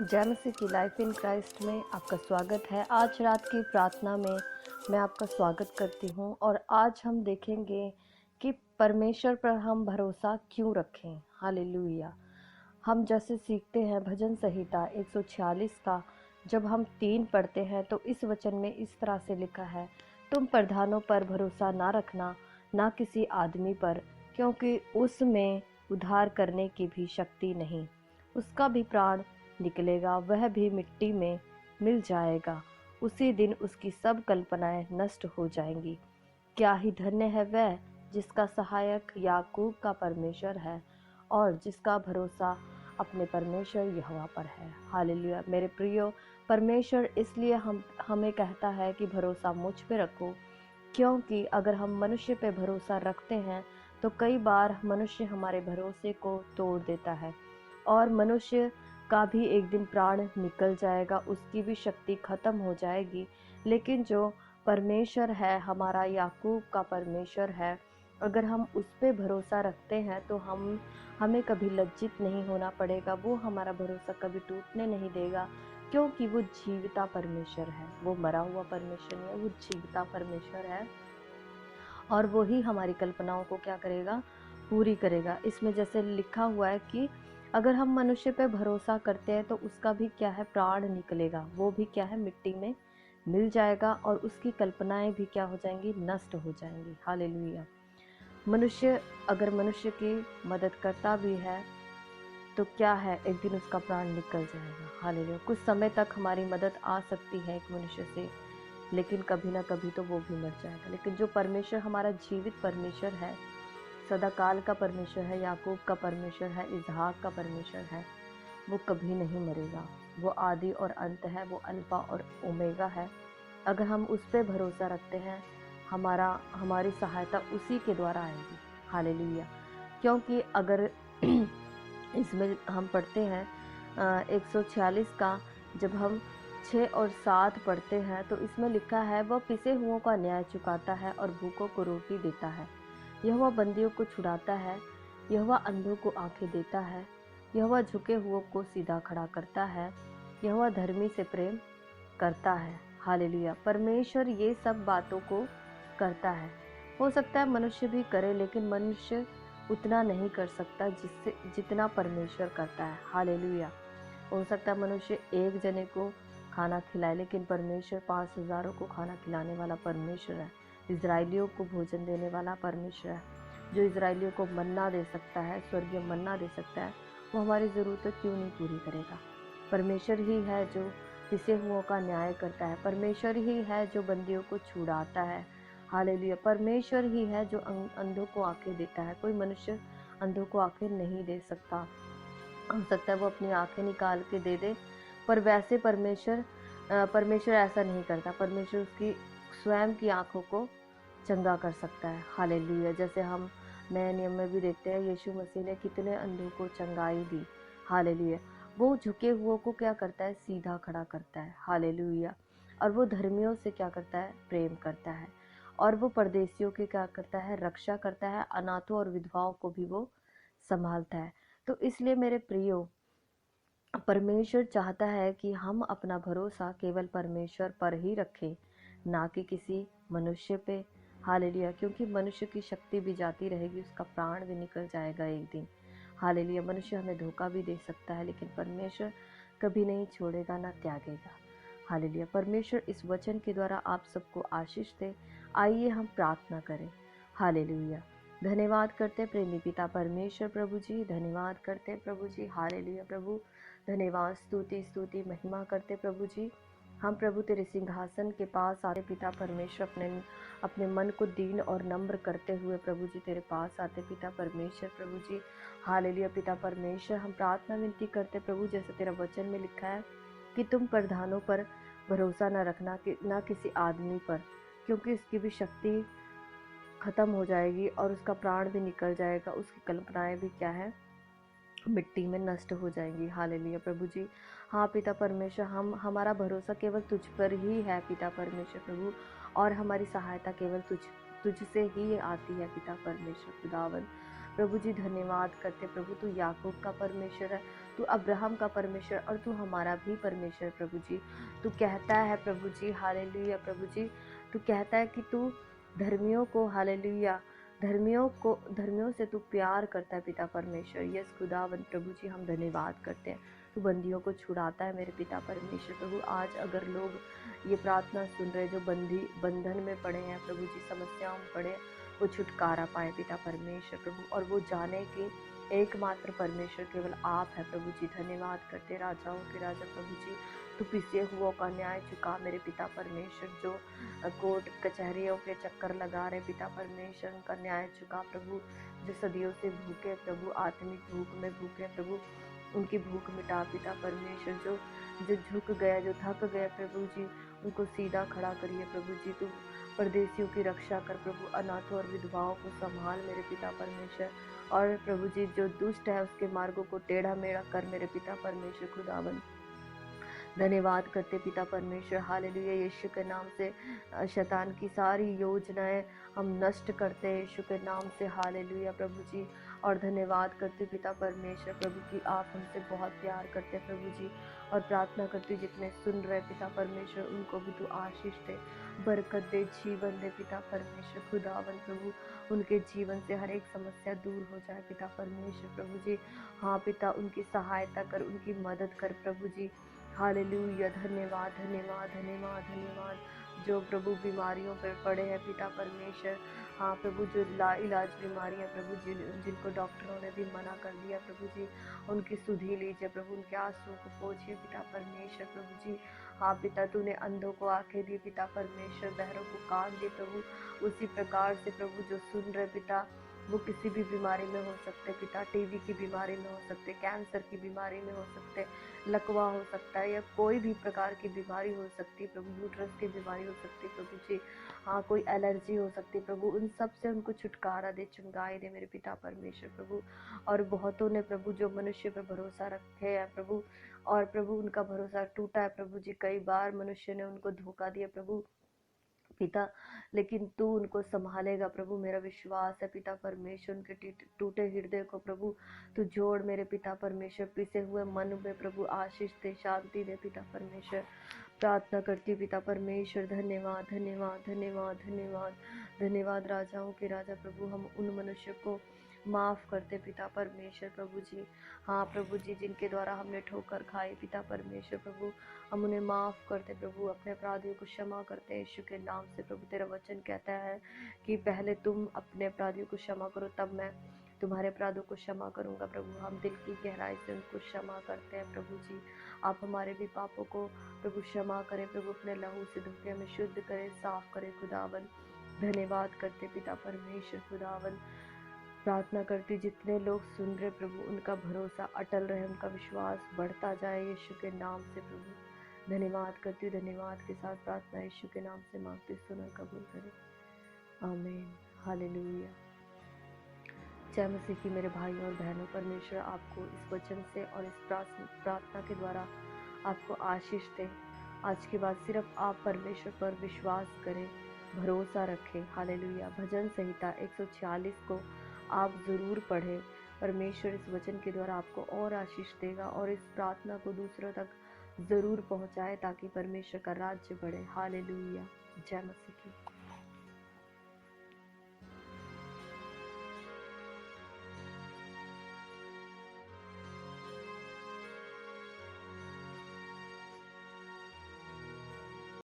जय मसीह की life in Christ में आपका स्वागत है। आज रात की प्रार्थना में मैं आपका स्वागत करती हूँ और आज हम देखेंगे कि परमेश्वर पर हम भरोसा क्यों रखें। हालेलुया। हम जैसे सीखते हैं भजन संहिता 146 का जब हम 3 पढ़ते हैं तो इस वचन में इस तरह से लिखा है, तुम प्रधानों पर भरोसा ना रखना, ना किसी आदमी पर, क्योंकि उसमें उद्धार करने की भी शक्ति नहीं, उसका भी प्राण निकलेगा, वह भी मिट्टी में मिल जाएगा, उसी दिन उसकी सब कल्पनाएं नष्ट हो जाएंगी। क्या ही धन्य है वह जिसका सहायक याकूब का परमेश्वर है और जिसका भरोसा अपने परमेश्वर यहोवा पर है। हालेलुया। मेरे प्रियो, परमेश्वर इसलिए हमें कहता है कि भरोसा मुझ पे रखो, क्योंकि अगर हम मनुष्य पे भरोसा रखते हैं तो कई बार मनुष्य हमारे भरोसे को तोड़ देता है और मनुष्य का भी एक दिन प्राण निकल जाएगा, उसकी भी शक्ति खत्म हो जाएगी। लेकिन जो परमेश्वर है, हमारा याकूब का परमेश्वर है, अगर हम उस पे भरोसा रखते हैं तो हमें कभी लज्जित नहीं होना पड़ेगा। वो हमारा भरोसा कभी टूटने नहीं देगा, क्योंकि वो जीविता परमेश्वर है। वो मरा हुआ परमेश्वर नहीं है, वो जीविता परमेश्वर है और वो ही हमारी कल्पनाओं को क्या करेगा, पूरी करेगा। इसमें जैसे लिखा हुआ है कि अगर हम मनुष्य पे भरोसा करते हैं तो उसका भी क्या है, प्राण निकलेगा, वो भी क्या है, मिट्टी में मिल जाएगा और उसकी कल्पनाएं भी क्या हो जाएंगी, नष्ट हो जाएंगी। हालेलुया। मनुष्य अगर मनुष्य की मदद करता भी है तो क्या है, एक दिन उसका प्राण निकल जाएगा। हालेलुया। कुछ समय तक हमारी मदद आ सकती है एक मनुष्य से, लेकिन कभी ना कभी तो वो भी मर जाएगा। लेकिन जो परमेश्वर हमारा जीवित परमेश्वर है, सदाकाल का परमेश्वर है, याकूब का परमेश्वर है, इसहाक का परमेश्वर है, वो कभी नहीं मरेगा। वो आदि और अंत है, वो अल्फा और ओमेगा है। अगर हम उस पर भरोसा रखते हैं, हमारी सहायता उसी के द्वारा आएगी। हालेलुया। क्योंकि अगर इसमें हम पढ़ते हैं 146 का, जब हम 6 और 7 पढ़ते हैं तो इसमें लिखा है, वह पिसे हुओं का न्याय चुकाता है और भूखों को रोटी देता है, यहोवा बंदियों को छुड़ाता है, यहोवा अंधों को आंखें देता है, यहोवा झुके हुओं को सीधा खड़ा करता है, यहोवा धर्मी से प्रेम करता है। हालेलुया। परमेश्वर ये सब बातों को करता है। हो सकता है मनुष्य भी करे, लेकिन मनुष्य उतना नहीं कर सकता जितना परमेश्वर करता है। हालेलुया। हो सकता है मनुष्य एक जने को खाना खिलाए, लेकिन परमेश्वर 5,000 को खाना खिलाने वाला परमेश्वर है। इजराइलियों को भोजन देने वाला परमेश्वर है। जो इजराइलियों को मन्ना दे सकता है, स्वर्गीय मन्ना दे सकता है, वो हमारी ज़रूरतें क्यों नहीं पूरी करेगा। परमेश्वर ही है जो पिसे हुओं का न्याय करता है, परमेश्वर ही है जो बंदियों को छुड़ाता है। हालेलुया। परमेश्वर ही है जो अंधों को आंखें देता है। कोई मनुष्य अंधों को आंखें नहीं दे सकता। हो सकता है वो अपनी आंखें निकाल के दे दे, पर वैसे परमेश्वर ऐसा नहीं करता। परमेश्वर उसकी स्वयं की आंखों को चंगा कर सकता है। हालेलुया। जैसे हम नए नियम में भी देखते हैं, यीशु मसीह ने कितने अंधों को चंगाई दी। हालेलुया। वो झुके हुओं को क्या करता है, सीधा खड़ा करता है। हालेलुया। और वो धर्मियों से क्या करता है, प्रेम करता है। और वो परदेशियों की क्या करता है, रक्षा करता है। अनाथों और विधवाओं को भी वो संभालता है। तो इसलिए मेरे प्रियो, परमेश्वर चाहता है कि हम अपना भरोसा केवल परमेश्वर पर ही रखें, ना कि किसी मनुष्य पे। हालेलुया। क्योंकि मनुष्य की शक्ति भी जाती रहेगी, उसका प्राण भी निकल जाएगा एक दिन। हालेलुया। मनुष्य हमें धोखा भी दे सकता है, लेकिन परमेश्वर कभी नहीं छोड़ेगा, ना त्यागेगा। हालेलुया। परमेश्वर इस वचन के द्वारा आप सबको आशीष दे। आइए हम प्रार्थना करें। हालेलुया। धन्यवाद करते प्रेमी पिता परमेश्वर प्रभु जी, धन्यवाद करते प्रभु जी। हालेलुया प्रभु, धन्यवाद, स्तुति स्तुति महिमा करते प्रभु जी। हम प्रभु तेरे सिंहासन के पास आते पिता परमेश्वर, अपने मन को दीन और नम्र करते हुए प्रभु जी तेरे पास आते पिता परमेश्वर प्रभु जी। हालेलुया पिता परमेश्वर, हम प्रार्थना विनती करते प्रभु, जैसे तेरा वचन में लिखा है कि तुम प्रधानों पर भरोसा न रखना, कि ना किसी आदमी पर, क्योंकि इसकी भी शक्ति खत्म हो जाएगी और उसका प्राण भी निकल जाएगा, उसकी कल्पनाएं भी क्या है, मिट्टी में नष्ट हो जाएंगी। हालेलुया प्रभु जी। हाँ पिता परमेश्वर, हमारा भरोसा केवल तुझ पर ही है पिता परमेश्वर प्रभु, और हमारी सहायता केवल तुझसे ही आती है पिता परमेश्वर खुदावन प्रभु जी। धन्यवाद करते प्रभु, तू याकूब का परमेश्वर है, तू अब्राहम का परमेश्वर और तू हमारा भी परमेश्वर प्रभु जी। तू कहता है प्रभु जी, हालेलुया प्रभु जी, तू कहता है कि तू धर्मियों को, हालेलुया, धर्मियों से तू प्यार करता है पिता परमेश्वर। यस खुदावन प्रभु जी, हम धन्यवाद करते हैं। तू बंदियों को छुड़ाता है मेरे पिता परमेश्वर प्रभु। आज अगर लोग ये प्रार्थना सुन रहे जो बंधन में पड़े हैं प्रभु जी, समस्याओं में पड़े, वो छुटकारा पाए पिता परमेश्वर प्रभु, और वो जाने कि एकमात्र परमेश्वर केवल आप है प्रभु जी। धन्यवाद करते राजाओं के राजा प्रभु जी। तू पिसे हुओं का न्याय चुका मेरे पिता परमेश्वर, जो कोर्ट कचहरियों के चक्कर लगा रहे पिता परमेश्वर, उनका न्याय चुका प्रभु। जो सदियों से भूखे प्रभु, आत्मिक भूख में भूखे प्रभु, उनकी भूख मिटा पिता परमेश्वर। जो झुक गया, जो थक गया प्रभु जी, उनको सीधा खड़ा करिए प्रभु जी। तू परदेशियों की रक्षा कर प्रभु, अनाथों और विधवाओं को संभाल मेरे पिता परमेश्वर। और प्रभु जी, जो दुष्ट है उसके मार्गों को टेढ़ा मेढ़ा कर मेरे पिता परमेश्वर खुदावन। धन्यवाद करते पिता परमेश्वर, हालेलुया। यीशु के नाम से शैतान की सारी योजनाएं हम नष्ट करते हैं यीशु के नाम से, हालेलुया प्रभु जी। और धन्यवाद करते पिता परमेश्वर प्रभु कि आप हमसे बहुत प्यार करते हैं प्रभु जी। और प्रार्थना करते जितने सुन रहे पिता परमेश्वर, उनको भी तू आशीष दे, बरकत दे, जीवन दे पिता परमेश्वर खुदावन प्रभु। उनके जीवन से हर एक समस्या दूर हो जाए पिता परमेश्वर प्रभु जी। हाँ पिता, उनकी सहायता कर, उनकी मदद कर प्रभु जी, हालेलुया। धन्यवाद धन्यवाद धन्यवाद धन्यवाद। जो प्रभु बीमारियों पर पड़े हैं पिता परमेश्वर, हाँ प्रभु, जो लाइलाज बीमारियां प्रभु जी, जिनको डॉक्टरों ने भी मना कर दिया प्रभु जी, उनकी सुधि लीजिए प्रभु, उनके आंसुओं को पोंछिए पिता परमेश्वर प्रभु जी। हाँ पिता, तूने अंधों को आंखें दी पिता परमेश्वर, बहरों को कान दिए प्रभु। उसी प्रकार से प्रभु जो सुन रहे पिता, वो किसी भी बीमारी में हो सकते पिता, टीबी की बीमारी में हो सकते, कैंसर की बीमारी में हो सकते, लकवा हो सकता है, या कोई भी प्रकार की बीमारी हो सकती है प्रभु, यूट्रस की बीमारी हो सकती है प्रभु जी। हाँ, कोई एलर्जी हो सकती है प्रभु, उन सब से उनको छुटकारा दे, चंगाई दे मेरे पिता परमेश्वर प्रभु। और बहुतों ने प्रभु जो मनुष्य पर भरोसा रखे हैं प्रभु, और प्रभु उनका भरोसा टूटा है प्रभु जी। कई बार मनुष्य ने उनको धोखा दिया प्रभु पिता, लेकिन तू उनको संभालेगा प्रभु, मेरा विश्वास है पिता परमेश्वर। उनके टूटे हृदय को प्रभु तू जोड़ मेरे पिता परमेश्वर, पिसे हुए मन में प्रभु आशीष दे, शांति दे पिता परमेश्वर। प्रार्थना करती पिता परमेश्वर। धन्यवाद धन्यवाद धन्यवाद धन्यवाद धन्यवाद राजाओं के राजा प्रभु। हम उन मनुष्य को माफ़ करते पिता परमेश्वर प्रभु जी। हाँ प्रभु जी, जिनके द्वारा हमने ठोकर खाई पिता परमेश्वर प्रभु, हम उन्हें माफ़ करते प्रभु, अपने अपराधियों को क्षमा करते यीशु के नाम से प्रभु। तेरा वचन कहता है कि पहले तुम अपने अपराधियों को क्षमा करो, तब मैं तुम्हारे अपराधों को क्षमा करूंगा प्रभु। हम दिल की गहराई से उनको क्षमा करते हैं प्रभु जी। आप हमारे भी पापों को प्रभु क्षमा करें प्रभु, अपने लहू से धोके हमें शुद्ध करें, साफ करें खुदावन। धन्यवाद करते पिता परमेश्वर खुदावन। प्रार्थना करती जितने लोग सुन रहे प्रभु, उनका भरोसा अटल रहे, उनका विश्वास बढ़ता जाए यीशु के नाम से प्रभु। धन्यवाद करती हूँ, धन्यवाद के साथ प्रार्थना यीशु के नाम से मांगती, सुन और कबूल करें, आमीन, हालेलुया। जय मसीह की मेरे भाइयों और बहनों, परमेश्वर आपको इस वचन से और इस प्रार्थना के द्वारा आपको आशीष दे। आज के बाद सिर्फ आप परमेश्वर पर विश्वास करें, भरोसा रखें, हालेलुया। भजन संहिता 146 को आप ज़रूर पढ़ें। परमेश्वर इस वचन के द्वारा आपको और आशीष देगा, और इस प्रार्थना को दूसरों तक ज़रूर पहुंचाए, ताकि परमेश्वर का राज्य बढ़े। हालेलुया। जय मसीह की।